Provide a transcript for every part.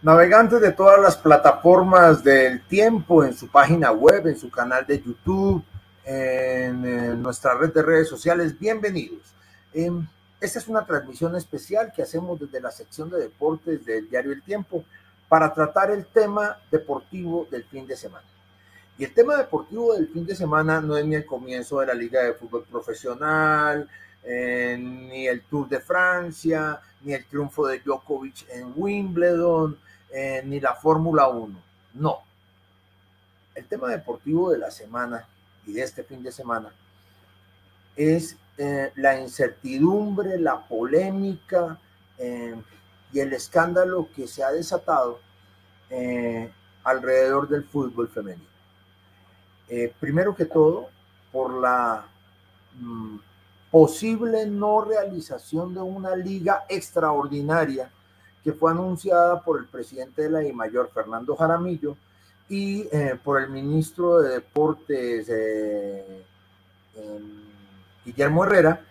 Navegantes de todas las plataformas del tiempo, en su página web, en su canal de YouTube, en nuestra red de redes sociales, bienvenidos. Esta es una transmisión especial que hacemos desde la sección de deportes del diario El Tiempo para tratar el tema deportivo del fin de semana. Y el tema deportivo del fin de semana no es ni el comienzo de la Liga de Fútbol Profesional, ni el Tour de Francia, ni el triunfo de Djokovic en Wimbledon, ni la Fórmula 1. No. El tema deportivo de la semana y de este fin de semana es la incertidumbre, la polémica y el escándalo que se ha desatado alrededor del fútbol femenino. Primero que todo, por la posible no realización de una liga extraordinaria que fue anunciada por el presidente de la DIMAYOR, Fernando Jaramillo, y por el ministro de Deportes, Guillermo Herrera,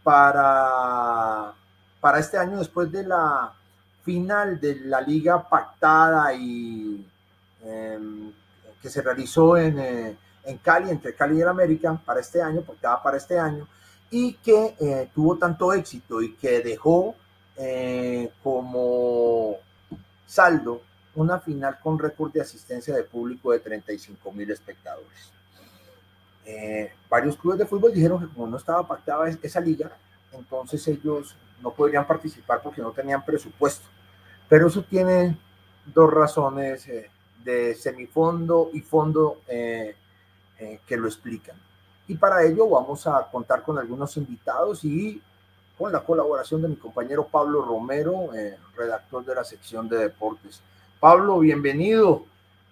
para este año, después de la final de la liga pactada y que se realizó en Cali, entre Cali y el América, para este año, pactada para este año, y que tuvo tanto éxito y que dejó como saldo una final con récord de asistencia de público de 35,000 espectadores. Varios clubes de fútbol dijeron que como no estaba pactada esa liga, entonces ellos no podrían participar porque no tenían presupuesto. Pero eso tiene dos razones de semifondo y fondo que lo explican. Y para ello vamos a contar con algunos invitados y con la colaboración de mi compañero Pablo Romero, redactor de la sección de deportes. Pablo, bienvenido.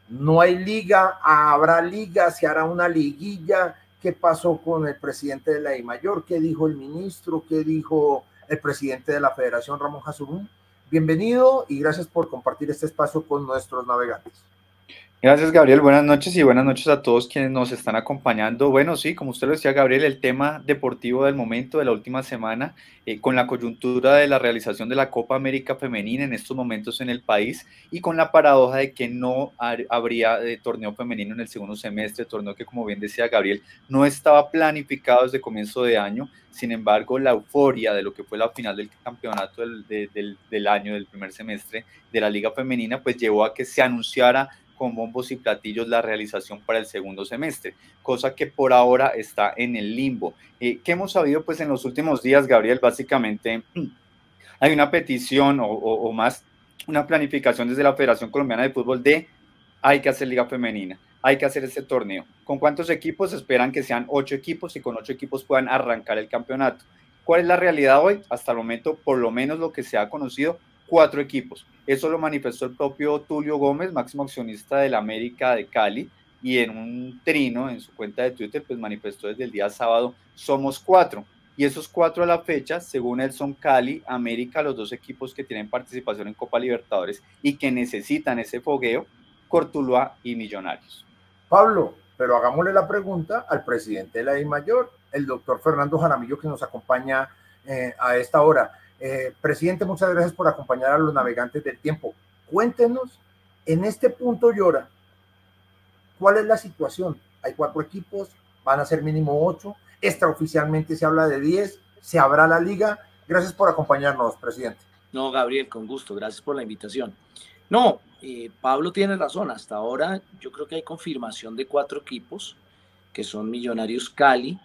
No hay liga, habrá liga, se hará una liguilla. ¿Qué pasó con el presidente de la DIMAYOR? ¿Qué dijo el ministro? ¿Qué dijo el presidente de la Federación, Ramón Hasurún? Bienvenido y gracias por compartir este espacio con nuestros navegantes. Gracias, Gabriel. Buenas noches y buenas noches a todos quienes nos están acompañando. Bueno, sí, como usted lo decía, Gabriel, el tema deportivo del momento, de la última semana, con la coyuntura de la realización de la Copa América Femenina en estos momentos en el país y con la paradoja de que no habría torneo femenino en el segundo semestre, torneo que, como bien decía Gabriel, no estaba planificado desde comienzo de año. Sin embargo, la euforia de lo que fue la final del campeonato del año, del primer semestre de la Liga Femenina, pues llevó a que se anunciara con bombos y platillos la realización para el segundo semestre, cosa que por ahora está en el limbo. ¿Qué hemos sabido pues en los últimos días, Gabriel? Básicamente hay una petición o más, una planificación desde la Federación Colombiana de Fútbol de hay que hacer liga femenina, hay que hacer este torneo. ¿Con cuántos equipos? Esperan que sean 8 equipos y con 8 equipos puedan arrancar el campeonato. ¿Cuál es la realidad hoy? Hasta el momento, por lo menos lo que se ha conocido, 4 equipos. Eso lo manifestó el propio Tulio Gómez, máximo accionista del América de Cali, y en un trino en su cuenta de Twitter, pues manifestó desde el día sábado, somos 4. Y esos 4 a la fecha, según él, son Cali, América, los 2 equipos que tienen participación en Copa Libertadores y que necesitan ese fogueo, Cortuluá y Millonarios. Pablo, pero hagámosle la pregunta al presidente de la DIMAYOR, el doctor Fernando Jaramillo, que nos acompaña a esta hora. Presidente, muchas gracias por acompañar a los navegantes del tiempo. Cuéntenos, en este punto y hora, ¿cuál es la situación? Hay 4 equipos, van a ser mínimo 8, extraoficialmente se habla de 10, se habrá la liga. Gracias por acompañarnos, presidente. No, Gabriel, con gusto, gracias por la invitación. No, Pablo tiene razón, hasta ahora yo creo que hay confirmación de 4 equipos, que son Millonarios Cali,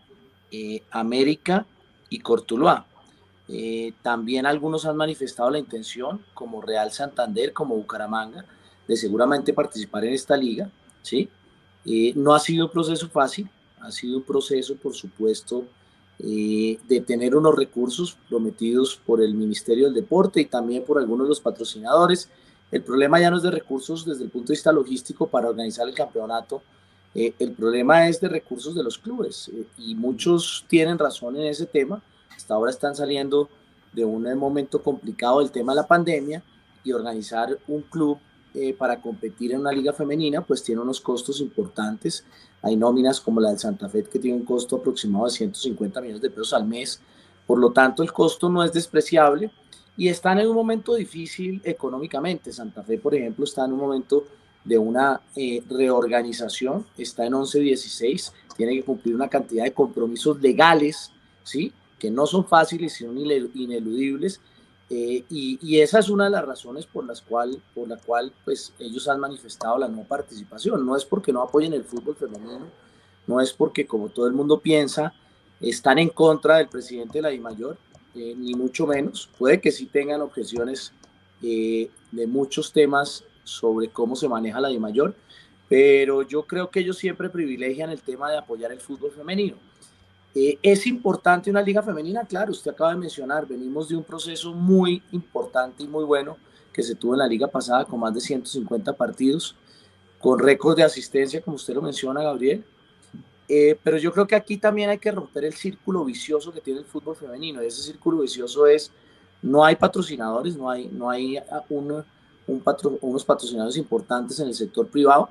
América y Cortuluá. También algunos han manifestado la intención, como Real Santander, como Bucaramanga, de seguramente participar en esta liga, ¿sí? No ha sido un proceso fácil, ha sido un proceso, por supuesto, de tener unos recursos prometidos por el Ministerio del Deporte y también por algunos de los patrocinadores. El problema ya no es de recursos desde el punto de vista logístico para organizar el campeonato, el problema es de recursos de los clubes, y muchos tienen razón en ese tema. Hasta ahora están saliendo de un momento complicado del tema de la pandemia, y organizar un club para competir en una liga femenina pues tiene unos costos importantes. Hay nóminas como la del Santa Fe que tiene un costo aproximado de 150 millones de pesos al mes, por lo tanto el costo no es despreciable, y están en un momento difícil económicamente. Santa Fe, por ejemplo, está en un momento de una reorganización, está en 11-16, tiene que cumplir una cantidad de compromisos legales, ¿sí? Que no son fáciles, sino ineludibles, y esa es una de las razones por la cual pues, ellos han manifestado la no participación. No es porque no apoyen el fútbol femenino, no es porque, como todo el mundo piensa, están en contra del presidente de la DIMAYOR, ni mucho menos. Puede que sí tengan objeciones de muchos temas sobre cómo se maneja la DIMAYOR, pero yo creo que ellos siempre privilegian el tema de apoyar el fútbol femenino. ¿Es importante una liga femenina? Claro, usted acaba de mencionar, venimos de un proceso muy importante y muy bueno que se tuvo en la liga pasada con más de 150 partidos, con récords de asistencia, como usted lo menciona, Gabriel. Pero yo creo que aquí también hay que romper el círculo vicioso que tiene el fútbol femenino. Ese círculo vicioso es, no hay patrocinadores, no hay unos patrocinadores importantes en el sector privado,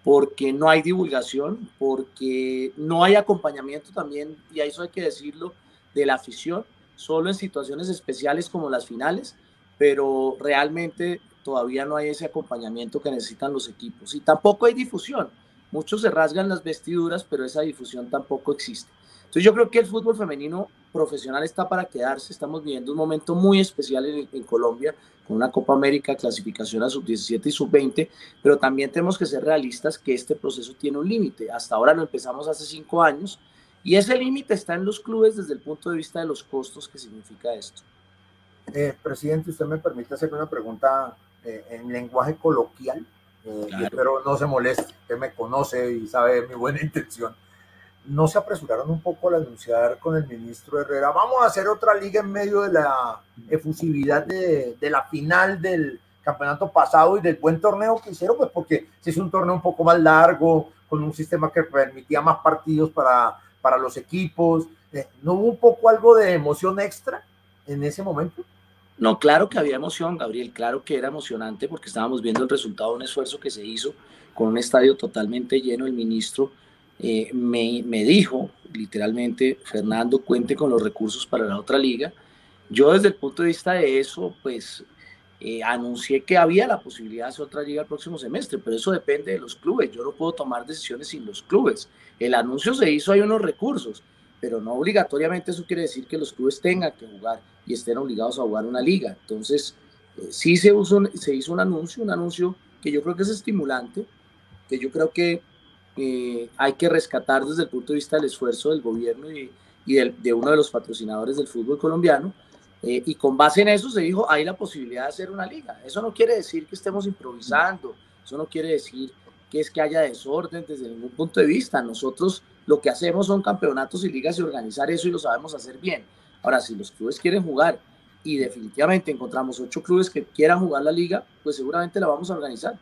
porque no hay divulgación, porque no hay acompañamiento también, y a eso hay que decirlo, de la afición, solo en situaciones especiales como las finales, pero realmente todavía no hay ese acompañamiento que necesitan los equipos. Y tampoco hay difusión. Muchos se rasgan las vestiduras, pero esa difusión tampoco existe. Entonces yo creo que el fútbol femenino profesional está para quedarse. Estamos viviendo un momento muy especial en Colombia, con una Copa América, clasificación a sub-17 y sub-20, pero también tenemos que ser realistas que este proceso tiene un límite. Hasta ahora lo empezamos hace 5 años, y ese límite está en los clubes desde el punto de vista de los costos que significa esto. Presidente, usted me permite hacer una pregunta en lenguaje coloquial. Claro. Yo espero no se moleste, usted me conoce y sabe mi buena intención. ¿No se apresuraron un poco al anunciar con el ministro Herrera, vamos a hacer otra liga en medio de la efusividad de la final del campeonato pasado y del buen torneo que hicieron? Pues porque se hizo un torneo un poco más largo, con un sistema que permitía más partidos para los equipos. ¿No hubo un poco algo de emoción extra en ese momento? No, claro que había emoción, Gabriel, claro que era emocionante porque estábamos viendo el resultado de un esfuerzo que se hizo con un estadio totalmente lleno. El ministro me dijo literalmente, Fernando, cuente con los recursos para la otra liga. Yo desde el punto de vista de eso, pues anuncié que había la posibilidad de hacer otra liga el próximo semestre, pero eso depende de los clubes. Yo no puedo tomar decisiones sin los clubes. El anuncio se hizo, hay unos recursos, pero no obligatoriamente eso quiere decir que los clubes tengan que jugar y estén obligados a jugar una liga. Entonces, sí se hizo un anuncio que yo creo que es estimulante, que yo creo que hay que rescatar desde el punto de vista del esfuerzo del gobierno y de uno de los patrocinadores del fútbol colombiano, y con base en eso se dijo, hay la posibilidad de hacer una liga. Eso no quiere decir que estemos improvisando, eso no quiere decir que es que haya desorden desde ningún punto de vista. Nosotros lo que hacemos son campeonatos y ligas y organizar eso, y lo sabemos hacer bien. Ahora, si los clubes quieren jugar y definitivamente encontramos 8 clubes que quieran jugar la liga, pues seguramente la vamos a organizar.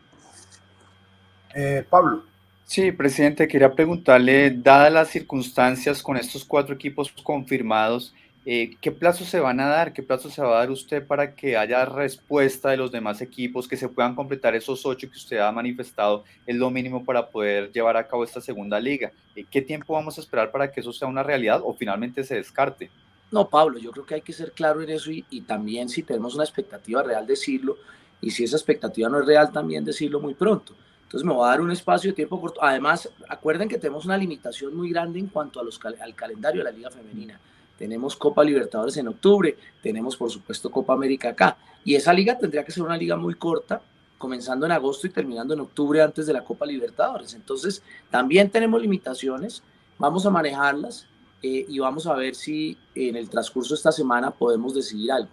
Pablo. Sí, presidente, quería preguntarle, dadas las circunstancias con estos 4 equipos confirmados, ¿qué plazos se van a dar? ¿Qué plazos se va a dar usted para que haya respuesta de los demás equipos, que se puedan completar esos 8 que usted ha manifestado? Es lo mínimo para poder llevar a cabo esta segunda liga. ¿Qué tiempo vamos a esperar para que eso sea una realidad o finalmente se descarte? No, Pablo, yo creo que hay que ser claro en eso, y también, si tenemos una expectativa real, decirlo, y si esa expectativa no es real, también decirlo muy pronto. Entonces me voy a dar un espacio de tiempo corto. Además, acuerden que tenemos una limitación muy grande en cuanto a al calendario de la Liga Femenina. Tenemos Copa Libertadores en octubre, tenemos por supuesto Copa América acá, y esa liga tendría que ser una liga muy corta, comenzando en agosto y terminando en octubre antes de la Copa Libertadores. Entonces también tenemos limitaciones, vamos a manejarlas, y vamos a ver si en el transcurso de esta semana podemos decidir algo.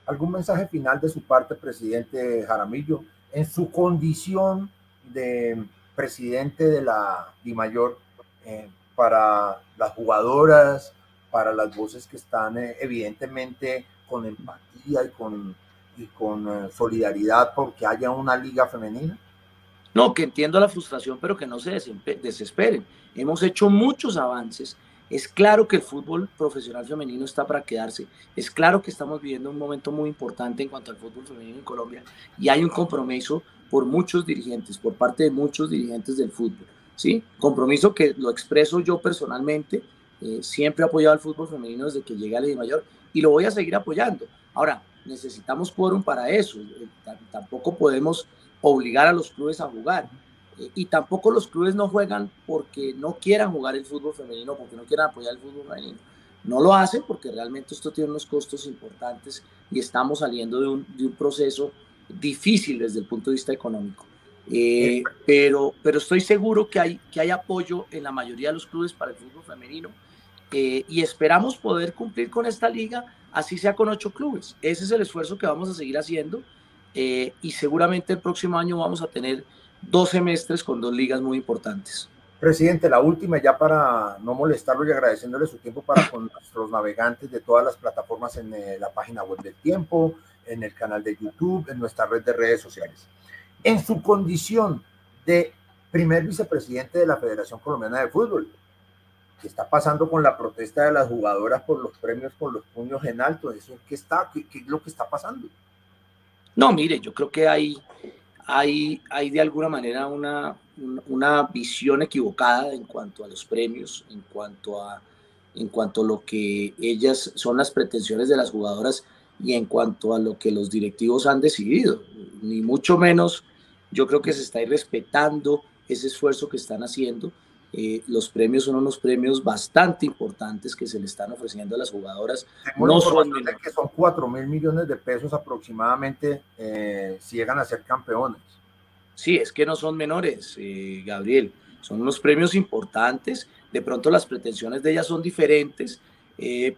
¿Algún mensaje final de su parte, presidente Jaramillo, en su condición de presidente de la DIMAYOR, para las jugadoras, para las voces que están evidentemente con empatía y con solidaridad porque haya una liga femenina? No, que entiendo la frustración, pero que no se desesperen. Hemos hecho muchos avances. Es claro que el fútbol profesional femenino está para quedarse. Es claro que estamos viviendo un momento muy importante en cuanto al fútbol femenino en Colombia, y hay un compromiso por muchos dirigentes, por parte de muchos dirigentes del fútbol, ¿sí? Compromiso que lo expreso yo personalmente. Siempre he apoyado al fútbol femenino desde que llegué a la DIMAYOR y lo voy a seguir apoyando. Ahora, necesitamos quórum para eso. Tampoco podemos obligar a los clubes a jugar. Y tampoco los clubes no juegan porque no quieran jugar el fútbol femenino, porque no quieran apoyar el fútbol femenino. No lo hacen porque realmente esto tiene unos costos importantes y estamos saliendo de un proceso difícil desde el punto de vista económico. Pero estoy seguro que hay apoyo en la mayoría de los clubes para el fútbol femenino, y esperamos poder cumplir con esta liga, así sea con 8 clubes. Ese es el esfuerzo que vamos a seguir haciendo, y seguramente el próximo año vamos a tener 2 semestres con 2 ligas muy importantes. Presidente, la última, ya para no molestarlo y agradeciéndole su tiempo para con nuestros navegantes de todas las plataformas en la página web del Tiempo, en el canal de YouTube, en nuestra red de redes sociales. En su condición de primer vicepresidente de la Federación Colombiana de Fútbol, ¿qué está pasando con la protesta de las jugadoras por los premios con los puños en alto? ¿Eso qué es lo que está pasando? No, mire, yo creo que hay de alguna manera una visión equivocada en cuanto a los premios, en cuanto a lo que ellas son las pretensiones de las jugadoras y en cuanto a lo que los directivos han decidido. Ni mucho menos, yo creo que se está irrespetando ese esfuerzo que están haciendo. Los premios son unos premios bastante importantes que se le están ofreciendo a las jugadoras. No son de que son 4.000 millones de pesos aproximadamente, si llegan a ser campeones. Sí, es que no son menores, Gabriel. Son unos premios importantes. De pronto las pretensiones de ellas son diferentes,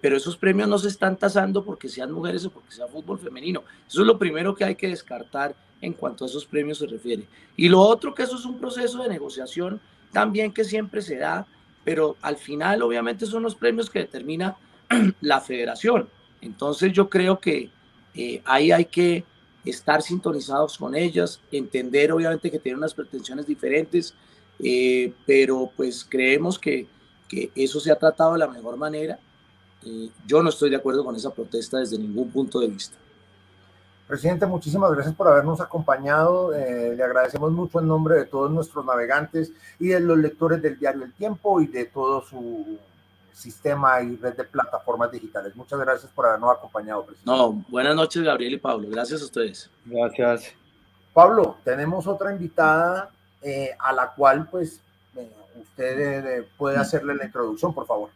pero esos premios no se están tasando porque sean mujeres o porque sea fútbol femenino. Eso es lo primero que hay que descartar en cuanto a esos premios se refiere. Y lo otro, que eso es un proceso de negociación también que siempre se da, pero al final obviamente son los premios que determina la federación. Entonces yo creo que ahí hay que estar sintonizados con ellas, entender obviamente que tienen unas pretensiones diferentes, pero pues creemos que eso se ha tratado de la mejor manera. Yo no estoy de acuerdo con esa protesta desde ningún punto de vista. Presidente, muchísimas gracias por habernos acompañado. Le agradecemos mucho en nombre de todos nuestros navegantes y de los lectores del diario El Tiempo y de todo su sistema y red de plataformas digitales. Muchas gracias por habernos acompañado, presidente. No, buenas noches, Gabriel y Pablo. Gracias a ustedes. Gracias. Pablo, tenemos otra invitada a la cual pues usted puede hacerle la introducción, por favor.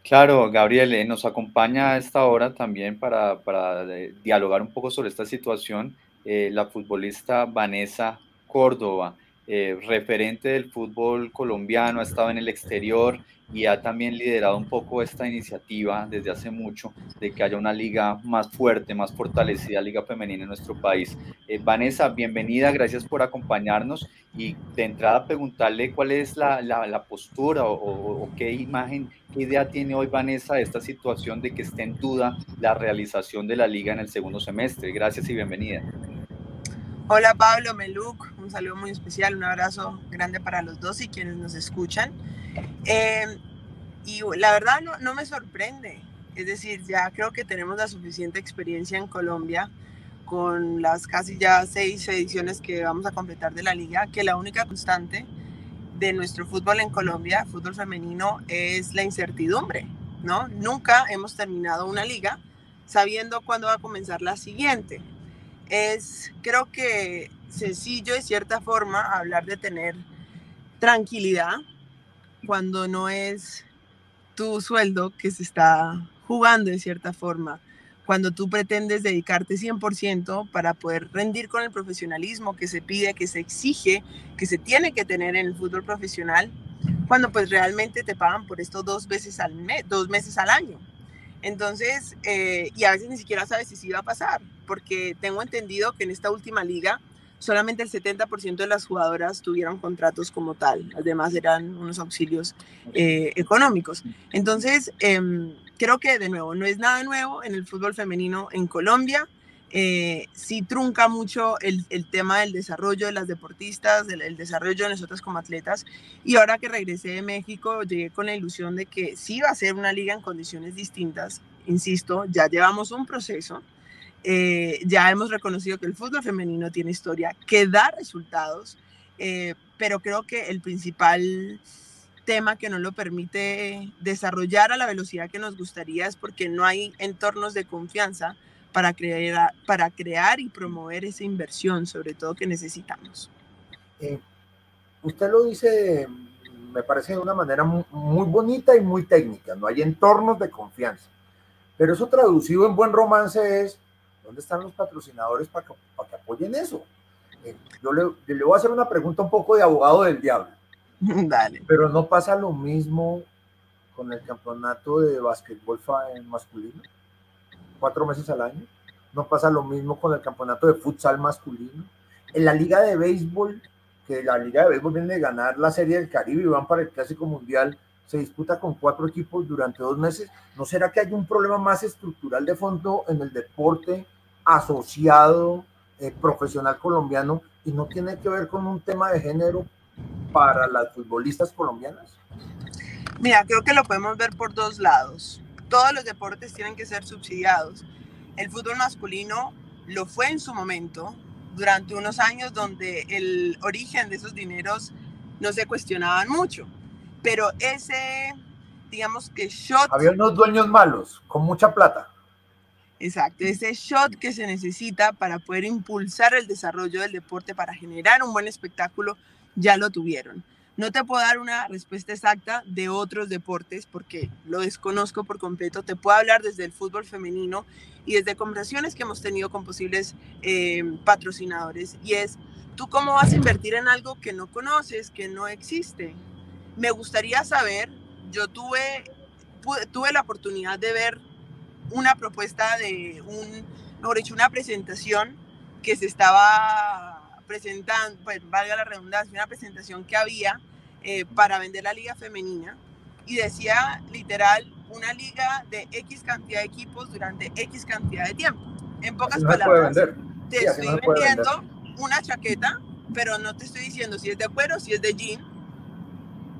Claro, Gabriel, nos acompaña a esta hora también para dialogar un poco sobre esta situación la futbolista Vanessa Córdoba, referente del fútbol colombiano, ha estado en el exterior y ha también liderado un poco esta iniciativa desde hace mucho de que haya una liga más fuerte, más fortalecida, liga femenina en nuestro país. Vanessa, bienvenida, gracias por acompañarnos y de entrada preguntarle cuál es la postura o qué imagen, qué idea tiene hoy Vanessa de esta situación de que esté en duda la realización de la liga en el segundo semestre. Gracias y bienvenida. Hola Pablo, Meluc, un saludo muy especial, un abrazo grande para los dos y quienes nos escuchan. Y la verdad no me sorprende, es decir, ya creo que tenemos la suficiente experiencia en Colombia con las casi ya 6 ediciones que vamos a completar de la liga, que la única constante de nuestro fútbol en Colombia, fútbol femenino, es la incertidumbre, ¿no? Nunca hemos terminado una liga sabiendo cuándo va a comenzar la siguiente. Creo que sencillo de cierta forma hablar de tener tranquilidad cuando no es tu sueldo que se está jugando de cierta forma, cuando tú pretendes dedicarte 100% para poder rendir con el profesionalismo que se pide, que se exige, que se tiene que tener en el fútbol profesional, cuando pues realmente te pagan por esto 2 veces al mes, 2 meses al año. Entonces, y a veces ni siquiera sabes si sí va a pasar, porque tengo entendido que en esta última liga solamente el 70% de las jugadoras tuvieron contratos como tal, además eran unos auxilios económicos. Entonces, creo que de nuevo, no es nada nuevo en el fútbol femenino en Colombia. Sí trunca mucho el tema del desarrollo de las deportistas, el desarrollo de nosotras como atletas, y ahora que regresé de México llegué con la ilusión de que sí va a ser una liga en condiciones distintas. Insisto, ya llevamos un proceso, ya hemos reconocido que el fútbol femenino tiene historia, que da resultados, pero creo que el principal tema que no lo permite desarrollar a la velocidad que nos gustaría es porque no hay entornos de confianza para crear y promover esa inversión, sobre todo que necesitamos. Usted lo dice, me parece de una manera muy bonita y muy técnica, no hay entornos de confianza, pero eso traducido en buen romance es, ¿dónde están los patrocinadores para que apoyen eso? Yo le voy a hacer una pregunta un poco de abogado del diablo. Dale. Pero no pasa lo mismo con el campeonato de básquetbol masculino, 4 meses al año. No pasa lo mismo con el campeonato de futsal masculino. En la liga de béisbol, que la liga de béisbol viene de ganar la Serie del Caribe y van para el Clásico Mundial, se disputa con 4 equipos durante 2 meses. ¿No será que hay un problema más estructural de fondo en el deporte asociado profesional colombiano y no tiene que ver con un tema de género para las futbolistas colombianas? Mira, creo que lo podemos ver por 2 lados. Todos los deportes tienen que ser subsidiados. El fútbol masculino lo fue en su momento, durante unos años donde el origen de esos dineros no se cuestionaban mucho. Pero ese, digamos que shot... Había unos dueños malos, con mucha plata. Exacto, ese shot que se necesita para poder impulsar el desarrollo del deporte, para generar un buen espectáculo, ya lo tuvieron. No te puedo dar una respuesta exacta de otros deportes porque lo desconozco por completo. Te puedo hablar desde el fútbol femenino y desde conversaciones que hemos tenido con posibles patrocinadores. Y es, ¿tú cómo vas a invertir en algo que no conoces, que no existe? Me gustaría saber, yo tuve la oportunidad de ver una propuesta de una presentación que se estaba presentando, pues valga la redundancia, una presentación que había para vender la liga femenina y decía literal una liga de X cantidad de equipos durante X cantidad de tiempo. En pocas palabras, te estoy vendiendo una chaqueta, pero no te estoy diciendo si es de cuero, si es de jean,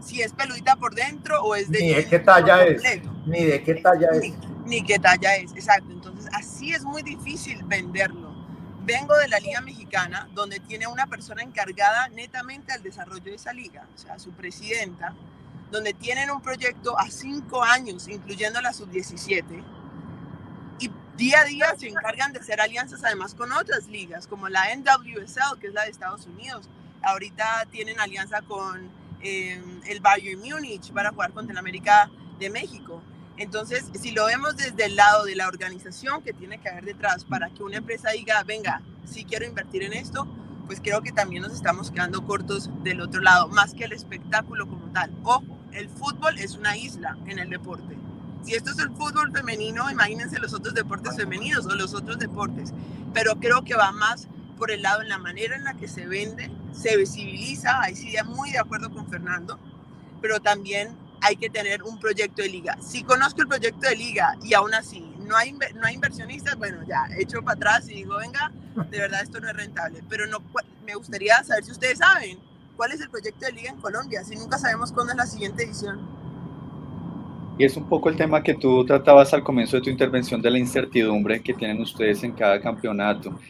si es peludita por dentro o es de ni de qué talla es, ni de qué talla es. Ni qué talla es, exacto. Entonces, así es muy difícil venderlo. Vengo de la Liga Mexicana, donde tiene una persona encargada netamente al desarrollo de esa liga, o sea, su presidenta, donde tienen un proyecto a 5 años, incluyendo la sub-17, y día a día se encargan de hacer alianzas además con otras ligas, como la NWSL, que es la de Estados Unidos. Ahorita tienen alianza con el Bayern Múnich para jugar contra el América de México. Entonces, si lo vemos desde el lado de la organización que tiene que haber detrás para que una empresa diga, venga, sí quiero invertir en esto, pues creo que también nos estamos quedando cortos del otro lado, más que el espectáculo como tal. Ojo, el fútbol es una isla en el deporte. Si esto es el fútbol femenino, imagínense los otros deportes femeninos o los otros deportes. Pero creo que va más por el lado en la manera en la que se vende, se visibiliza, ahí sí muy de acuerdo con Fernando, pero también hay que tener un proyecto de liga. Si conozco el proyecto de liga y aún así no hay inversionistas, bueno, ya echo para atrás y digo, venga, de verdad esto no es rentable. Pero no, me gustaría saber si ustedes saben cuál es el proyecto de liga en Colombia, si nunca sabemos cuándo es la siguiente edición. Y es un poco el tema que tú tratabas al comienzo de tu intervención de la incertidumbre que tienen ustedes en cada campeonato.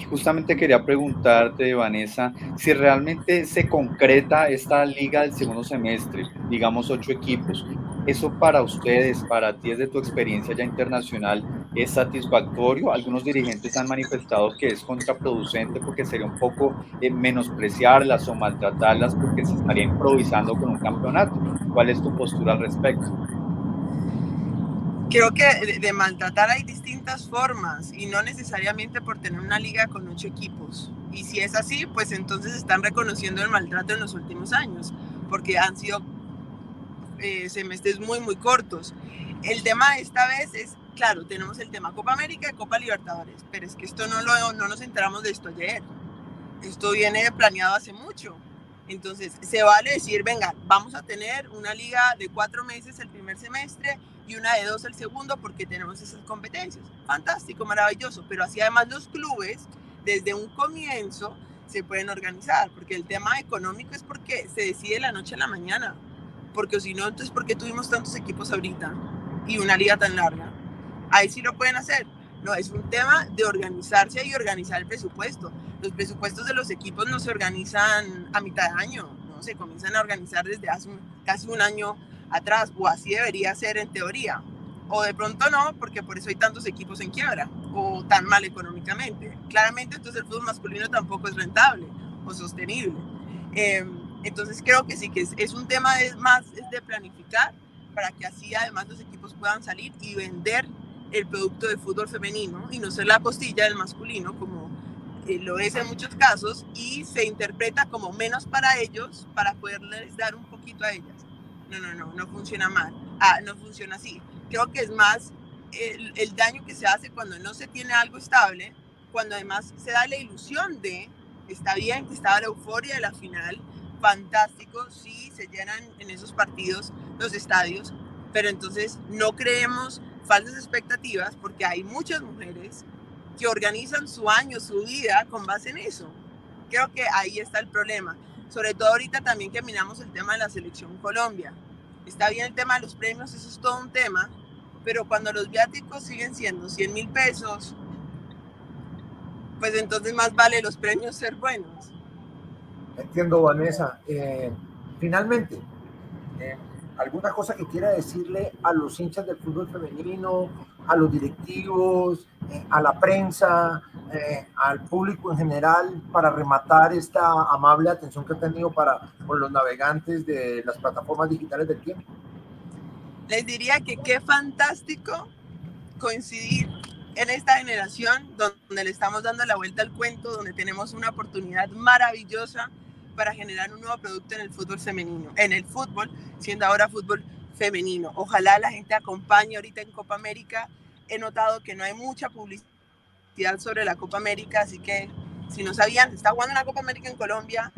Justamente quería preguntarte, Vanessa, si realmente se concreta esta liga del segundo semestre, digamos 8 equipos, ¿eso para ustedes, para ti desde tu experiencia ya internacional, es satisfactorio? Algunos dirigentes han manifestado que es contraproducente porque sería un poco menospreciarlas o maltratarlas porque se estaría improvisando con un campeonato. ¿Cuál es tu postura al respecto? Creo que de maltratar hay distintas formas y no necesariamente por tener una liga con 8 equipos. Y si es así, pues entonces están reconociendo el maltrato en los últimos años, porque han sido semestres muy, muy cortos. El tema de esta vez es, claro, tenemos el tema Copa América y Copa Libertadores, pero es que esto no nos enteramos de esto ayer. Esto viene planeado hace mucho. Entonces, se vale decir, venga, vamos a tener una liga de 4 meses el primer semestre y una de 2 el segundo porque tenemos esas competencias. Fantástico, maravilloso, pero así además los clubes, desde un comienzo, se pueden organizar, porque el tema económico es porque se decide de la noche a la mañana, porque si no, entonces, ¿por qué tuvimos tantos equipos ahorita y una liga tan larga? Ahí sí lo pueden hacer. No, es un tema de organizarse y organizar el presupuesto. Los presupuestos de los equipos no se organizan a mitad de año, ¿no? Se comienzan a organizar desde hace casi un año atrás, o así debería ser en teoría. O de pronto no, porque por eso hay tantos equipos en quiebra. o tan mal económicamente. Claramente, entonces el fútbol masculino tampoco es rentable o sostenible. Entonces creo que sí, que es un tema más de planificar para que así además los equipos puedan salir y vender el producto de fútbol femenino y no ser la costilla del masculino como lo es en muchos casos, y se interpreta como menos para ellos para poderles dar un poquito a ellas. No funciona mal. No funciona así. Creo que es más el daño que se hace cuando no se tiene algo estable, cuando además se da la ilusión de, está bien, que estaba la euforia de la final, fantástico, sí, se llenan en esos partidos los estadios, pero entonces no creemos falsas expectativas porque hay muchas mujeres que organizan su año, su vida con base en eso. Creo que ahí está el problema. Sobre todo ahorita también que miramos el tema de la selección Colombia. Está bien el tema de los premios, eso es todo un tema, pero cuando los viáticos siguen siendo 100.000 pesos, pues entonces más vale los premios ser buenos. Entiendo, Vanessa. Finalmente, ¿alguna cosa que quiera decirle a los hinchas del fútbol femenino, a los directivos, a la prensa, al público en general, para rematar esta amable atención que ha tenido con los navegantes de las plataformas digitales del tiempo? Les diría que qué fantástico coincidir en esta generación donde le estamos dando la vuelta al cuento, donde tenemos una oportunidad maravillosa para generar un nuevo producto en el fútbol femenino, en el fútbol, siendo ahora fútbol femenino. Ojalá la gente acompañe ahorita en Copa América. He notado que no hay mucha publicidad sobre la Copa América, así que si no sabían, está jugando la Copa América en Colombia,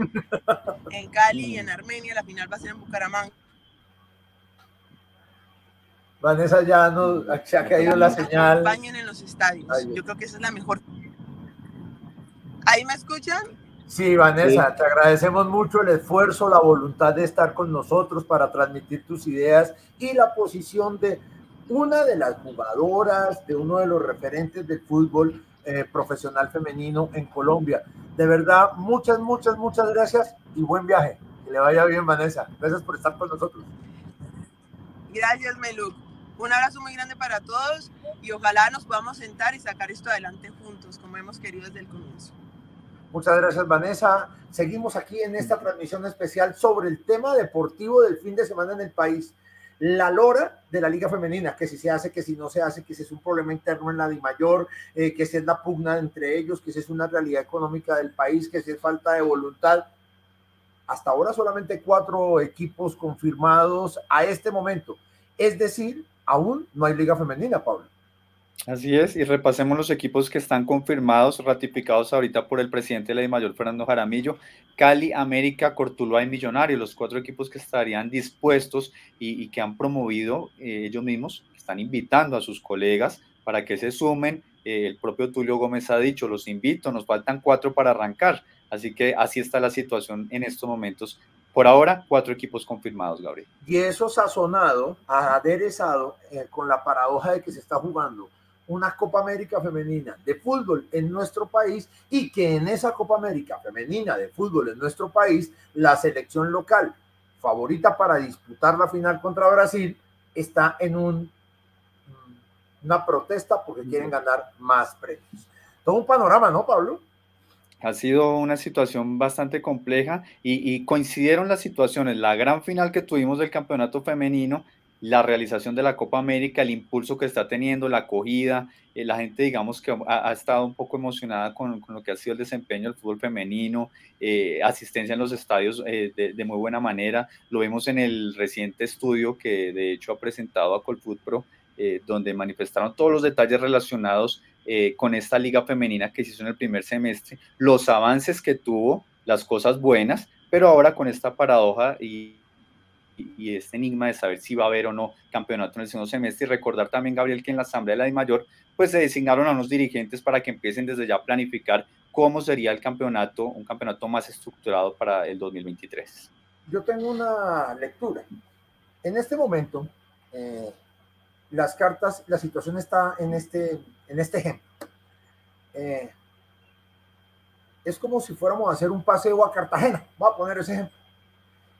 en Cali y en Armenia. La final va a ser en Bucaramanga. Vanessa, ya se ha caído la señal. Acompañen en los estadios. Yo creo que esa es la mejor. ¿Ahí me escuchan? Sí, Vanessa, sí. Te agradecemos mucho el esfuerzo, la voluntad de estar con nosotros para transmitir tus ideas y la posición de una de las jugadoras, de uno de los referentes del fútbol profesional femenino en Colombia. De verdad, muchas gracias y buen viaje. Que le vaya bien, Vanessa. Gracias por estar con nosotros. Gracias, Melu. Un abrazo muy grande para todos y ojalá nos podamos sentar y sacar esto adelante juntos, como hemos querido desde el comienzo. Muchas gracias, Vanessa. Seguimos aquí en esta transmisión especial sobre el tema deportivo del fin de semana en el país. La lora de la Liga Femenina, que si se hace, que si no se hace, que si es un problema interno en la DIMAYOR, que si es la pugna entre ellos, que si es una realidad económica del país, que si es falta de voluntad. Hasta ahora solamente 4 equipos confirmados a este momento. Es decir, aún no hay Liga Femenina, Pablo. Así es, y repasemos los equipos que están confirmados, ratificados ahorita por el presidente de la DIMAYOR, Fernando Jaramillo: Cali, América, Cortuluá y Millonarios, los 4 equipos que estarían dispuestos y que han promovido ellos mismos, que están invitando a sus colegas para que se sumen. El propio Tulio Gómez ha dicho: los invito, nos faltan 4 para arrancar, así que así está la situación en estos momentos. Por ahora, 4 equipos confirmados, Gabriel. Y eso sazonado, aderezado con la paradoja de que se está jugando una Copa América femenina de fútbol en nuestro país, y que en esa Copa América femenina de fútbol en nuestro país, la selección local favorita para disputar la final contra Brasil está en una protesta porque quieren ganar más premios. Todo un panorama, ¿no, Pablo? Ha sido una situación bastante compleja y coincidieron las situaciones, la gran final que tuvimos del campeonato femenino, la realización de la Copa América, el impulso que está teniendo, la acogida, la gente, digamos, que ha estado un poco emocionada con lo que ha sido el desempeño del fútbol femenino, asistencia en los estadios de muy buena manera. Lo vemos en el reciente estudio que de hecho ha presentado a Colfutpro, donde manifestaron todos los detalles relacionados con esta liga femenina que se hizo en el primer semestre, los avances que tuvo, las cosas buenas, pero ahora con esta paradoja y este enigma de saber si va a haber o no campeonato en el segundo semestre. Y recordar también, Gabriel, que en la asamblea de la DIMAYOR pues se designaron a unos dirigentes para que empiecen desde ya a planificar cómo sería el campeonato, un campeonato más estructurado para el 2023. Yo tengo una lectura. En este momento, las cartas, la situación está en este ejemplo. Es como si fuéramos a hacer un paseo a Cartagena. Voy a poner ese ejemplo.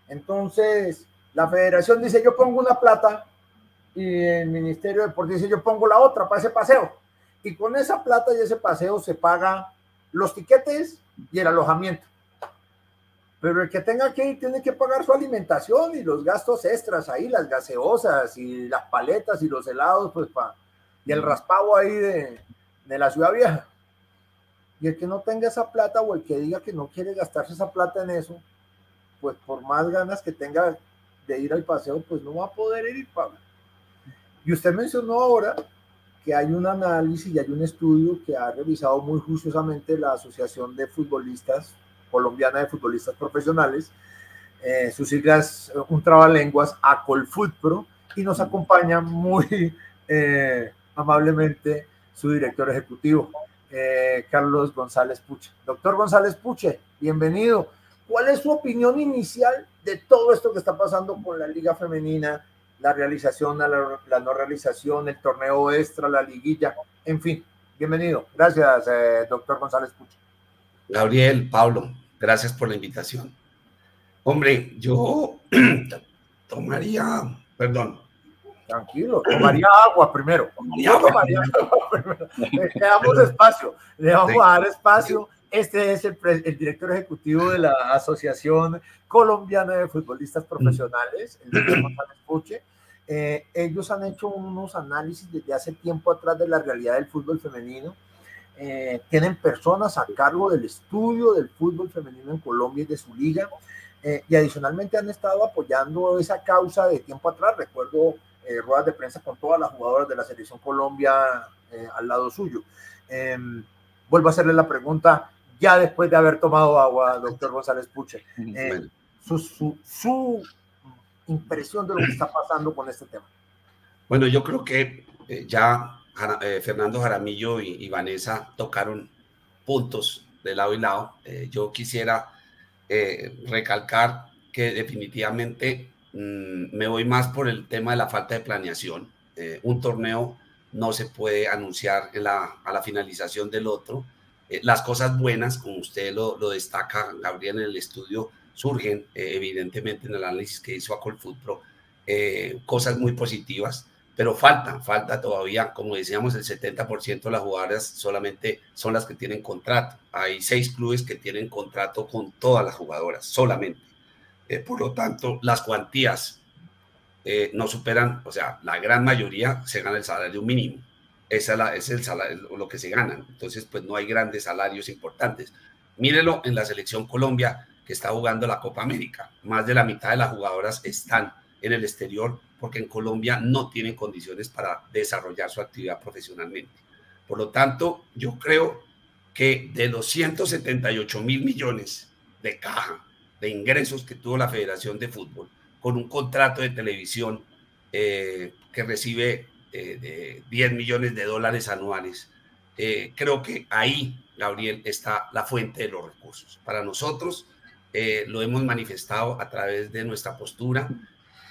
Entonces, la federación dice: yo pongo una plata, y el Ministerio de Deportes dice: yo pongo la otra para ese paseo. y con esa plata y ese paseo se paga los tiquetes y el alojamiento. Pero el que tenga que ir tiene que pagar su alimentación y los gastos extras ahí, las gaseosas y las paletas y los helados, pues y el raspado ahí de la ciudad vieja. Y el que no tenga esa plata o el que diga que no quiere gastarse esa plata en eso, pues por más ganas que tenga de ir al paseo, pues no va a poder ir, Pablo. Y usted mencionó ahora que hay un análisis y hay un estudio que ha revisado muy juiciosamente la Asociación de Futbolistas Colombiana de Futbolistas Profesionales, sus siglas, un trabalenguas, ACOLFUTPRO, y nos acompaña muy amablemente su director ejecutivo, Carlos González Puche. Doctor González Puche, bienvenido. ¿Cuál es su opinión inicial de todo esto que está pasando con la Liga Femenina, la realización, la no realización, el torneo extra, la liguilla, en fin? Bienvenido. Gracias, doctor González Puche. Gabriel, Pablo, gracias por la invitación. Hombre, yo tomaría, perdón. Tranquilo, tomaría agua primero. Le damos espacio, le vamos a dar espacio. Este es el director ejecutivo de la Asociación Colombiana de Futbolistas Profesionales, el doctor González Puche. Ellos han hecho unos análisis desde hace tiempo atrás de la realidad del fútbol femenino. Tienen personas a cargo del estudio del fútbol femenino en Colombia y de su liga, y adicionalmente han estado apoyando esa causa de tiempo atrás. Recuerdo ruedas de prensa con todas las jugadoras de la Selección Colombia al lado suyo. Vuelvo a hacerle la pregunta ya después de haber tomado agua, doctor González Puche. Su impresión de lo que está pasando con este tema. Bueno, yo creo que ya Fernando Jaramillo y Vanessa tocaron puntos de lado y lado. Yo quisiera recalcar que definitivamente me voy más por el tema de la falta de planeación. Un torneo no se puede anunciar a la finalización del otro. Las cosas buenas, como usted lo destaca, Gabriel, en el estudio, surgen evidentemente en el análisis que hizo ACOLFUTPRO, cosas muy positivas, pero falta todavía, como decíamos, el 70% de las jugadoras solamente son las que tienen contrato. Hay 6 clubes que tienen contrato con todas las jugadoras, solamente. Por lo tanto, las cuantías no superan, o sea, la gran mayoría se gana el salario mínimo. Es el salario, lo que se ganan. Entonces, pues no hay grandes salarios importantes. Mírelo en la Selección Colombia, que está jugando la Copa América. Más de la mitad de las jugadoras están en el exterior porque en Colombia no tienen condiciones para desarrollar su actividad profesionalmente. Por lo tanto, yo creo que de los 178 mil millones de caja, de ingresos que tuvo la Federación de Fútbol, con un contrato de televisión que recibe de 10 millones de dólares anuales, creo que ahí, Gabriel, está la fuente de los recursos. Para nosotros, lo hemos manifestado a través de nuestra postura.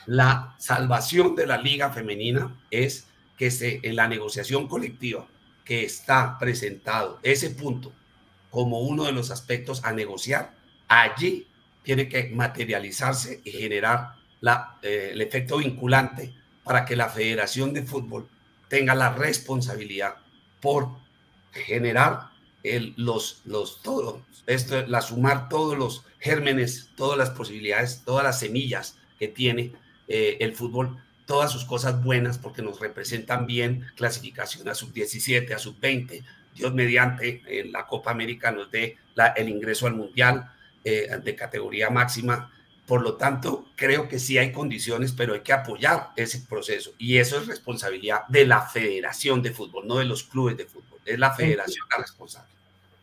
La salvación de la liga femenina es que en la negociación colectiva que está presentado ese punto como uno de los aspectos a negociar, allí tiene que materializarse y generar el efecto vinculante para que la Federación de Fútbol tenga la responsabilidad por generar sumar todos los gérmenes, todas las posibilidades, todas las semillas que tiene el fútbol, todas sus cosas buenas, porque nos representan bien, clasificación a sub-17, a sub-20, Dios mediante, en la Copa América nos dé el ingreso al Mundial de categoría máxima. Por lo tanto, creo que sí hay condiciones, pero hay que apoyar ese proceso, y eso es responsabilidad de la Federación de Fútbol, no de los clubes de fútbol, es la Federación la responsable.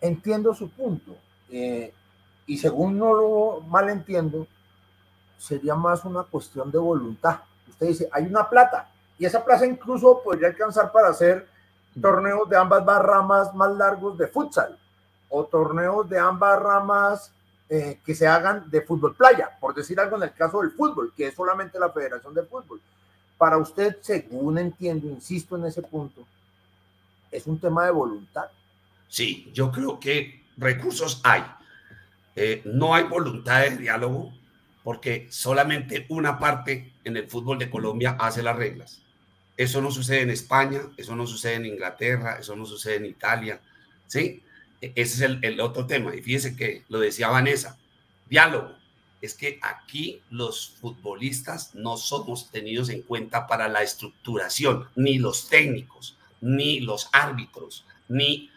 Entiendo su punto, y según no lo mal entiendo, sería más una cuestión de voluntad. Usted dice, hay una plata, y esa plaza incluso podría alcanzar para hacer torneos de ambas ramas más largos de futsal, o torneos de ambas ramas que se hagan de fútbol playa, por decir algo, en el caso del fútbol, que es solamente la Federación de Fútbol. Para usted, según entiendo, insisto en ese punto, ¿es un tema de voluntad? Sí, yo creo que recursos hay. No hay voluntad de diálogo porque solamente una parte en el fútbol de Colombia hace las reglas. Eso no sucede en España, eso no sucede en Inglaterra, eso no sucede en Italia, ¿sí? Ese es el otro tema. Y fíjese que lo decía Vanessa, diálogo. Es que aquí los futbolistas no somos tenidos en cuenta para la estructuración, ni los técnicos, ni los árbitros, ni,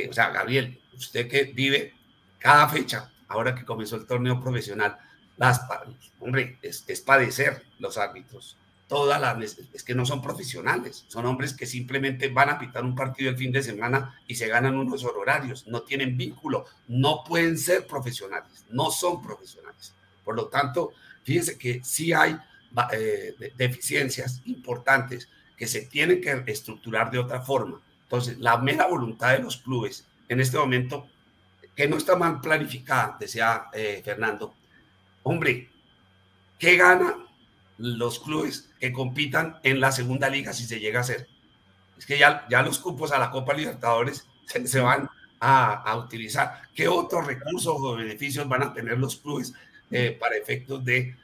o sea, Gabriel, usted que vive cada fecha, ahora que comenzó el torneo profesional, hombre, es padecer los árbitros. Es que no son profesionales, son hombres que simplemente van a pitar un partido el fin de semana y se ganan unos horarios, no tienen vínculo, no pueden ser profesionales, no son profesionales. Por lo tanto, fíjense que sí hay deficiencias importantes que se tienen que estructurar de otra forma. Entonces, la mera voluntad de los clubes en este momento, que no está mal planificada, decía Fernando, hombre, ¿qué gana los clubes que compitan en la segunda liga si se llega a hacer? Es que ya los cupos a la Copa Libertadores se van a utilizar. ¿Qué otros recursos o beneficios van a tener los clubes para efectos de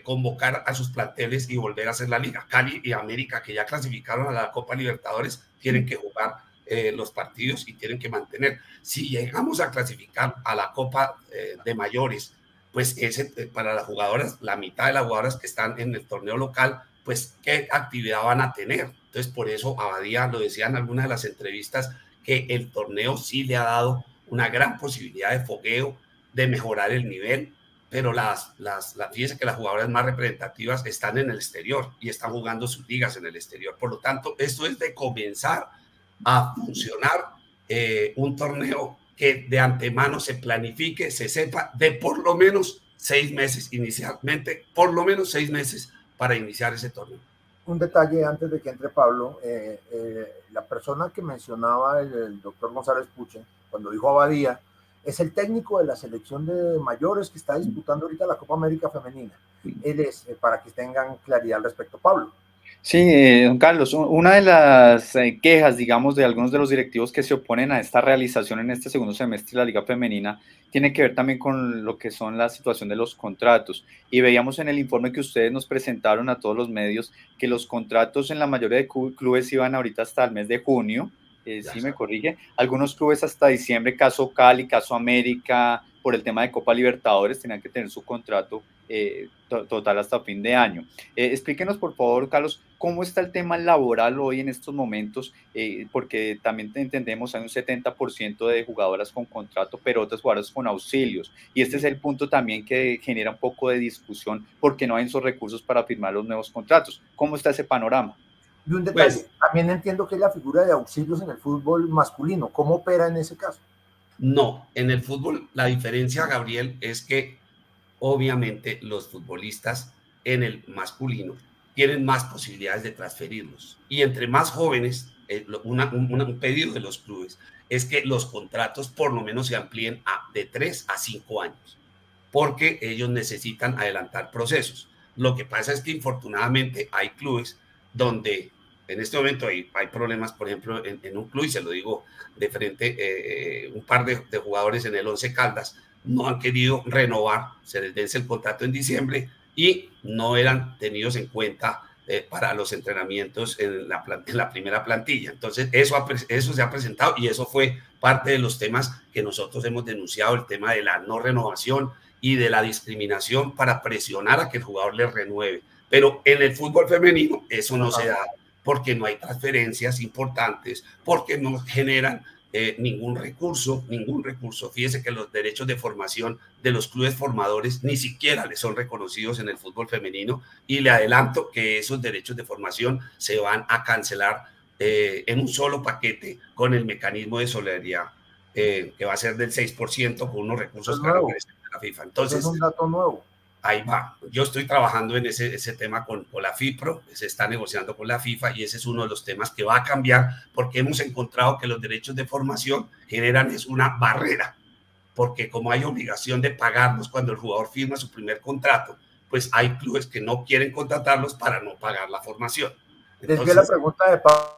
convocar a sus planteles y volver a hacer la liga? Cali y América, que ya clasificaron a la Copa Libertadores, tienen que jugar los partidos y tienen que mantener. Si llegamos a clasificar a la Copa de mayores, pues para las jugadoras, la mitad de las jugadoras que están en el torneo local, pues qué actividad van a tener. Entonces, por eso Abadía lo decía en algunas de las entrevistas, que el torneo sí le ha dado una gran posibilidad de fogueo, de mejorar el nivel, pero fíjense que las jugadoras más representativas están en el exterior y están jugando sus ligas en el exterior. Por lo tanto, esto es de comenzar a funcionar un torneo que de antemano se planifique, se sepa de por lo menos 6 meses inicialmente, por lo menos 6 meses para iniciar ese torneo. Un detalle antes de que entre Pablo, la persona que mencionaba el doctor González Puche, cuando dijo Abadía, es el técnico de la selección de mayores que está disputando ahorita la Copa América Femenina. Él es, para que tengan claridad al respecto. Pablo. Sí, don Carlos, una de las quejas, digamos, de algunos de los directivos que se oponen a esta realización en este segundo semestre de la Liga Femenina tiene que ver también con lo que son la situación de los contratos. Y veíamos en el informe que ustedes nos presentaron a todos los medios que los contratos en la mayoría de clubes iban ahorita hasta el mes de junio, sí me corrige, algunos clubes hasta diciembre, caso Cali, caso América, por el tema de Copa Libertadores, tenían que tener su contrato total hasta fin de año. Explíquenos, por favor, Carlos, cómo está el tema laboral hoy en estos momentos, porque también entendemos hay un 70% de jugadoras con contrato, pero otras jugadoras con auxilios, y este es el punto también que genera un poco de discusión, porque no hay esos recursos para firmar los nuevos contratos. ¿Cómo está ese panorama? Y un detalle, también entiendo que es la figura de auxilios en el fútbol masculino. ¿Cómo opera en ese caso? No, en el fútbol la diferencia, Gabriel, es que obviamente los futbolistas en el masculino tienen más posibilidades de transferirlos. Y entre más jóvenes, un pedido de los clubes es que los contratos por lo menos se amplíen de 3 a 5 años, porque ellos necesitan adelantar procesos. Lo que pasa es que infortunadamente hay clubes donde en este momento hay problemas, por ejemplo, en un club, y se lo digo de frente, un par de jugadores en el Once Caldas no han querido renovar, se les vence el contrato en diciembre y no eran tenidos en cuenta para los entrenamientos en la primera plantilla. Entonces, eso se ha presentado y eso fue parte de los temas que nosotros hemos denunciado, el tema de la no renovación y de la discriminación para presionar a que el jugador le renueve. Pero en el fútbol femenino eso no se da, porque no hay transferencias importantes, porque no generan ningún recurso. Fíjese que los derechos de formación de los clubes formadores ni siquiera les son reconocidos en el fútbol femenino, y le adelanto que esos derechos de formación se van a cancelar en un solo paquete con el mecanismo de solidaridad que va a ser del 6% con unos recursos que la FIFA. Entonces, es un dato nuevo. Ahí va. Yo estoy trabajando en ese tema con la FIPRO, se está negociando con la FIFA y ese es uno de los temas que va a cambiar, porque hemos encontrado que los derechos de formación generan una barrera, porque como hay obligación de pagarlos cuando el jugador firma su primer contrato, pues hay clubes que no quieren contratarlos para no pagar la formación. Entonces, desde la pregunta de Pablo.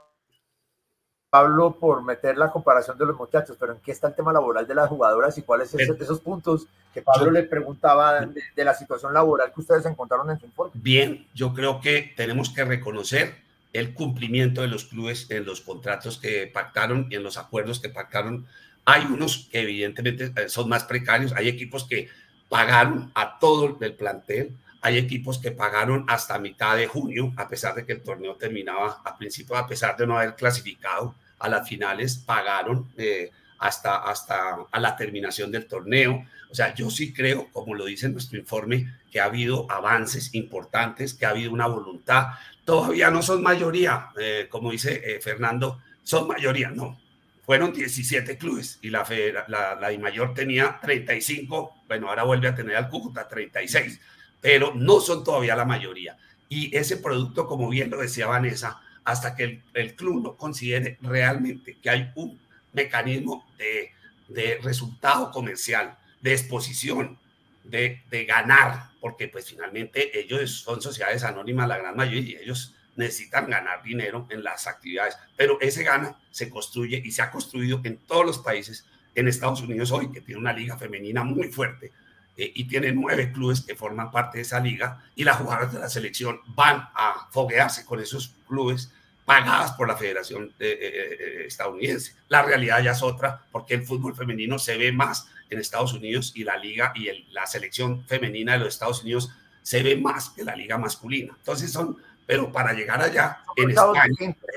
Pablo, por meter la comparación de los muchachos, pero ¿en qué está el tema laboral de las jugadoras y cuáles son esos puntos que Pablo le preguntaba de la situación laboral que ustedes encontraron en su informe? Bien, yo creo que tenemos que reconocer el cumplimiento de los clubes en los contratos que pactaron y en los acuerdos que pactaron. Hay unos que evidentemente son más precarios, hay equipos que pagaron a todo el plantel, hay equipos que pagaron hasta mitad de junio, a pesar de que el torneo terminaba a principio, a pesar de no haber clasificado a las finales, pagaron hasta a la terminación del torneo. O sea, yo sí creo, como lo dice nuestro informe, que ha habido avances importantes, que ha habido una voluntad. Todavía no son mayoría, como dice Fernando, son mayoría, no. Fueron 17 clubes y la DIMAYOR tenía 35, bueno, ahora vuelve a tener al Cúcuta 36, pero no son todavía la mayoría. Y ese producto, como bien lo decía Vanessa, hasta que el club no considere realmente que hay un mecanismo de resultado comercial, de exposición, de ganar, porque pues finalmente ellos son sociedades anónimas, la gran mayoría, y ellos necesitan ganar dinero en las actividades, pero ese gana se construye y se ha construido en todos los países. En Estados Unidos hoy, que tiene una liga femenina muy fuerte, y tiene 9 clubes que forman parte de esa liga, y las jugadoras de la selección van a foguearse con esos clubes pagadas por la Federación estadounidense. La realidad ya es otra, porque el fútbol femenino se ve más en Estados Unidos y la liga y la selección femenina de los Estados Unidos se ve más que la liga masculina. Entonces pero para llegar allá, en España,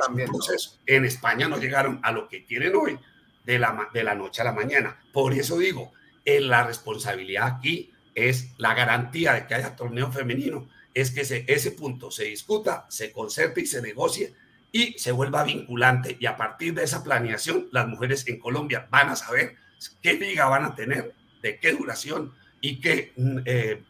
también, ¿no? En España no llegaron a lo que tienen hoy de la noche a la mañana. Por eso digo, la responsabilidad aquí es la garantía de que haya torneo femenino, es que ese punto se discuta, se concerte y se negocie y se vuelva vinculante, y a partir de esa planeación las mujeres en Colombia van a saber qué liga van a tener, de qué duración y qué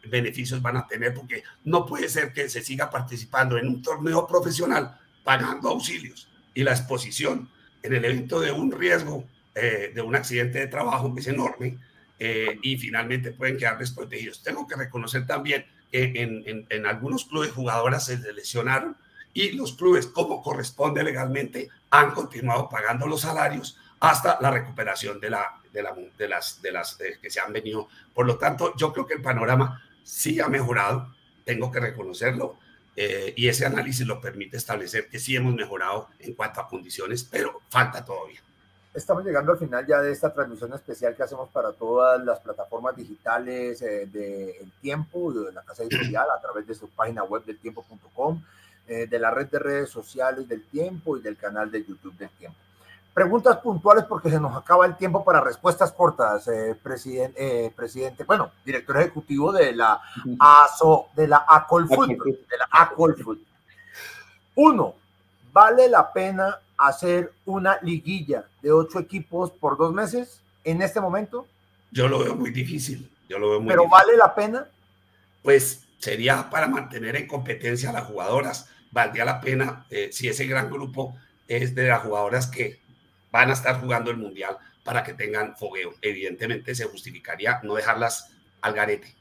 beneficios van a tener, porque no puede ser que se siga participando en un torneo profesional pagando auxilios y la exposición en el evento de un riesgo de un accidente de trabajo que es enorme, y finalmente pueden quedar desprotegidos. Tengo que reconocer también que en algunos clubes jugadoras se lesionaron y los clubes, como corresponde legalmente, han continuado pagando los salarios hasta la recuperación de las que se han venido. Por lo tanto, yo creo que el panorama sí ha mejorado, tengo que reconocerlo, y ese análisis lo permite establecer que sí hemos mejorado en cuanto a condiciones, pero falta todavía. Estamos llegando al final ya de esta transmisión especial que hacemos para todas las plataformas digitales del Tiempo, de la Casa Editorial, a través de su página web del tiempo.com, de la red de redes sociales del Tiempo y del canal de YouTube del Tiempo. Preguntas puntuales porque se nos acaba el tiempo para respuestas cortas, presidente, bueno, director ejecutivo de la Acolfoot. 1, ¿vale la pena hacer una liguilla de 8 equipos por 2 meses en este momento? Yo lo veo muy difícil. ¿Pero difícil. ¿Vale la pena? Pues sería para mantener en competencia a las jugadoras. Valdría la pena si ese gran grupo es de las jugadoras que van a estar jugando el Mundial para que tengan fogueo. Evidentemente se justificaría no dejarlas al garete.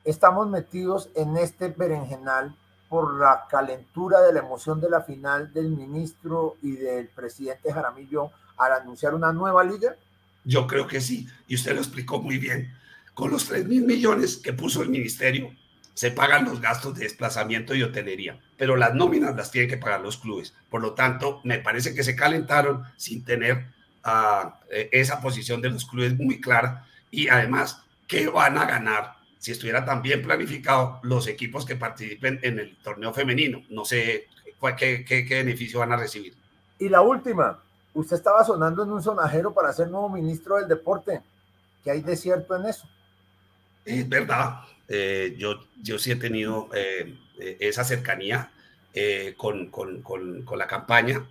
Estamos metidos en este berenjenal por la calentura de la emoción de la final del ministro y del presidente Jaramillo al anunciar una nueva liga. Yo creo que sí, y usted lo explicó muy bien. Con los 3.000 millones que puso el ministerio, se pagan los gastos de desplazamiento y hotelería, pero las nóminas las tienen que pagar los clubes. Por lo tanto, me parece que se calentaron sin tener esa posición de los clubes muy clara, y además, ¿qué van a ganar si estuviera tan bien planificado los equipos que participen en el torneo femenino? No sé qué beneficio van a recibir. Y la última, usted estaba sonando en un sonajero para ser nuevo ministro del deporte. ¿Qué hay de cierto en eso? Es verdad. Yo sí he tenido esa cercanía con la campaña,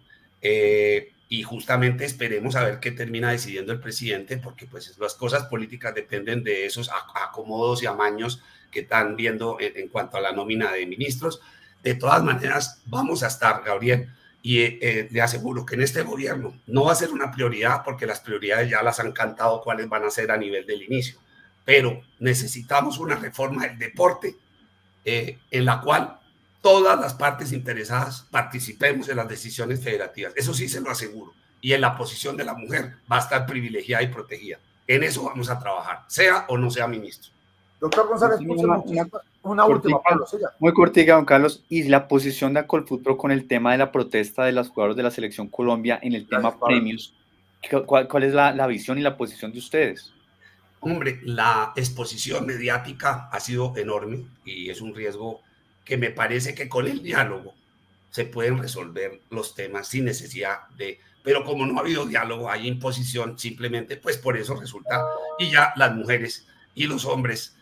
y justamente esperemos a ver qué termina decidiendo el presidente, porque pues las cosas políticas dependen de esos acomodos y amaños que están viendo en cuanto a la nómina de ministros. De todas maneras, vamos a estar, Gabriel, y le aseguro que en este gobierno no va a ser una prioridad, porque las prioridades ya las han cantado cuáles van a ser a nivel del inicio. Pero necesitamos una reforma del deporte en la cual todas las partes interesadas participemos en las decisiones federativas. Eso sí se lo aseguro. y en la posición de la mujer va a estar privilegiada y protegida. En eso vamos a trabajar, sea o no sea ministro. Doctor González, una última, Pablo. Sí, muy cortica, don Carlos. Y la posición de Acolfutro con el tema de la protesta de los jugadores de la Selección Colombia en el tema premios. ¿Cuál es la visión y la posición de ustedes? Hombre, la exposición mediática ha sido enorme y es un riesgo que me parece que con el diálogo se pueden resolver los temas sin necesidad de... Pero como no ha habido diálogo, hay imposición, simplemente pues por eso resulta, y ya las mujeres y los hombres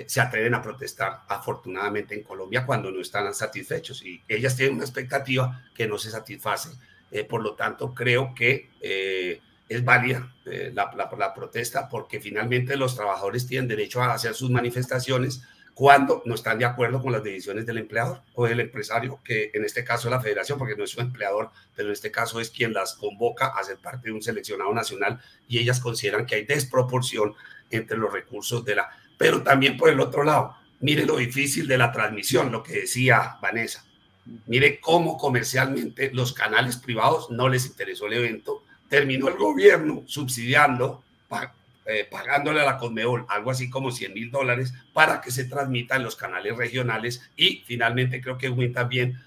se atreven a protestar, afortunadamente en Colombia, cuando no están satisfechos, y ellas tienen una expectativa que no se satisface. Por lo tanto, creo que es válida la protesta, porque finalmente los trabajadores tienen derecho a hacer sus manifestaciones cuando no están de acuerdo con las decisiones del empleador o del empresario, que en este caso es la federación, porque no es su empleador, pero en este caso es quien las convoca a ser parte de un seleccionado nacional, y ellas consideran que hay desproporción entre los recursos de la... Pero también por el otro lado, mire lo difícil de la transmisión, lo que decía Vanessa. Mire cómo comercialmente los canales privados no les interesó el evento. Terminó el gobierno subsidiando, pagándole a la Conmebol algo así como $100,000 para que se transmita en los canales regionales, y finalmente creo que Win también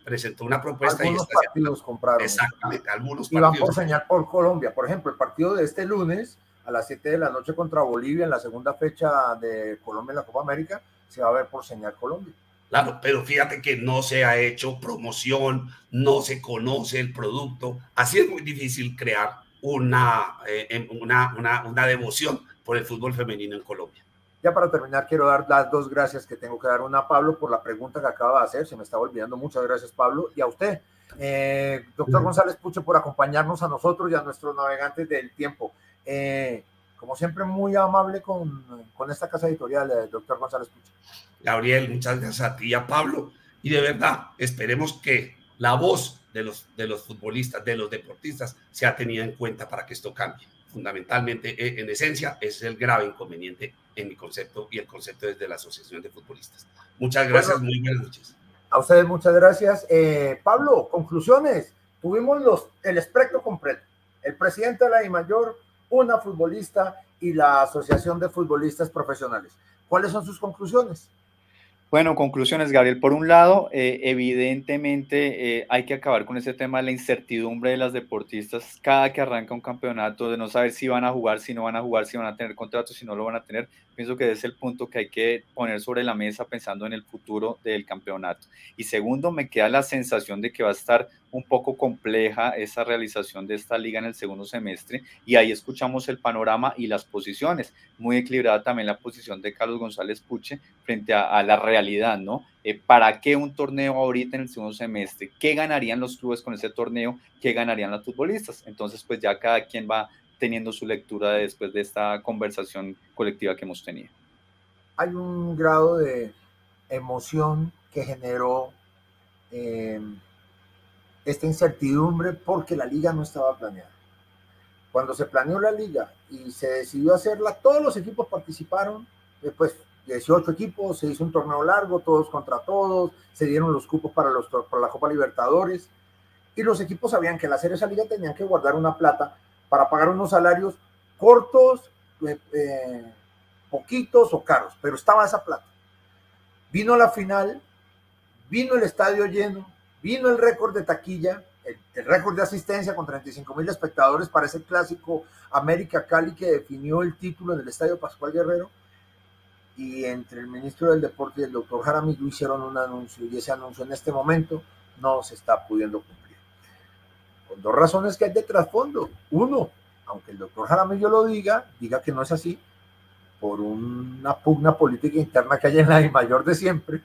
presentó una propuesta. Algunos partidos compraron. Exactamente, algunos partidos. Y van por señal por Colombia. Por ejemplo, el partido de este lunes a las 7 de la noche contra Bolivia, en la segunda fecha de Colombia en la Copa América, se va a ver por señal Colombia. Claro, pero fíjate que no se ha hecho promoción, no se conoce el producto. Así es muy difícil crear una devoción por el fútbol femenino en Colombia. Ya para terminar, quiero dar las dos gracias que tengo que dar. Una a Pablo por la pregunta que acaba de hacer, se me estaba olvidando. Muchas gracias, Pablo. Y a usted, doctor González Puche, por acompañarnos a nosotros y a nuestros navegantes del tiempo. Como siempre, muy amable con esta casa editorial, doctor González Puche. Gabriel, muchas gracias a ti y a Pablo. Y de verdad, esperemos que la voz de los futbolistas, de los deportistas, sea tenida en cuenta para que esto cambie. Fundamentalmente, en esencia, es el grave inconveniente en mi concepto y el concepto desde la Asociación de Futbolistas. Muchas gracias, muy buenas noches. A ustedes muchas gracias. Pablo, conclusiones. Tuvimos el espectro completo. El presidente de la DIMAYOR, una futbolista y la Asociación de Futbolistas Profesionales. ¿Cuáles son sus conclusiones? Bueno, conclusiones, Gabriel. Por un lado, evidentemente hay que acabar con ese tema de la incertidumbre de las deportistas cada que arranca un campeonato, de no saber si van a jugar, si no van a jugar, si van a tener contratos, si no lo van a tener. Pienso que ese es el punto que hay que poner sobre la mesa pensando en el futuro del campeonato. Y segundo, me queda la sensación de que va a estar un poco compleja esa realización de esta liga en el segundo semestre, y ahí escuchamos el panorama y las posiciones. Muy equilibrada también la posición de Carlos González Puche frente a la realidad, ¿no? ¿Para qué un torneo ahorita en el segundo semestre? ¿Qué ganarían los clubes con ese torneo? ¿Qué ganarían los futbolistas? Entonces, pues ya cada quien va teniendo su lectura después de esta conversación colectiva que hemos tenido. Hay un grado de emoción que generó esta incertidumbre porque la liga no estaba planeada. Cuando se planeó la liga y se decidió hacerla, todos los equipos participaron, después 18 equipos, se hizo un torneo largo, todos contra todos, se dieron los cupos para la Copa Libertadores, y los equipos sabían que al hacer esa liga tenían que guardar una plata para pagar unos salarios cortos, poquitos o caros, pero estaba esa plata. Vino la final, vino el estadio lleno, vino el récord de taquilla, el récord de asistencia con 35,000 espectadores para ese clásico América Cali que definió el título en el estadio Pascual Guerrero, y entre el ministro del Deporte y el doctor Jaramillo hicieron un anuncio, y ese anuncio en este momento no se está pudiendo cumplir. Con dos razones que hay de trasfondo. Uno, aunque el doctor Jaramillo lo diga que no es así, por una pugna política interna que hay en la DIMAYOR de siempre,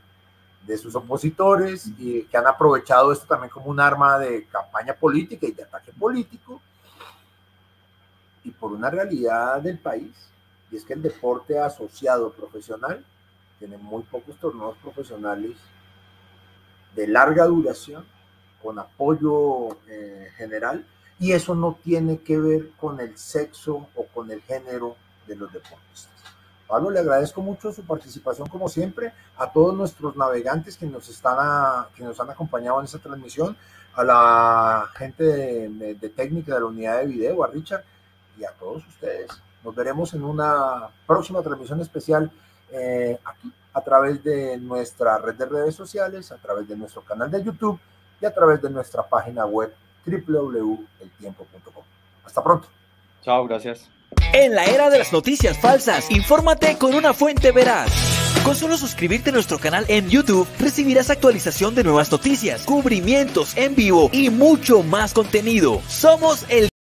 de sus opositores, y que han aprovechado esto también como un arma de campaña política y de ataque político, y por una realidad del país, y es que el deporte asociado profesional tiene muy pocos torneos profesionales de larga duración, con apoyo general, y eso no tiene que ver con el sexo o con el género de los deportistas. Pablo, le agradezco mucho su participación como siempre, a todos nuestros navegantes que nos han acompañado en esta transmisión, a la gente de técnica de la unidad de video, a Richard y a todos ustedes. Nos veremos en una próxima transmisión especial aquí a través de nuestra red de redes sociales, a través de nuestro canal de YouTube y a través de nuestra página web www.eltiempo.com. Hasta pronto. Chao, gracias. En la era de las noticias falsas, infórmate con una fuente veraz. Con solo suscribirte a nuestro canal en YouTube, recibirás actualización de nuevas noticias, cubrimientos en vivo y mucho más contenido. Somos El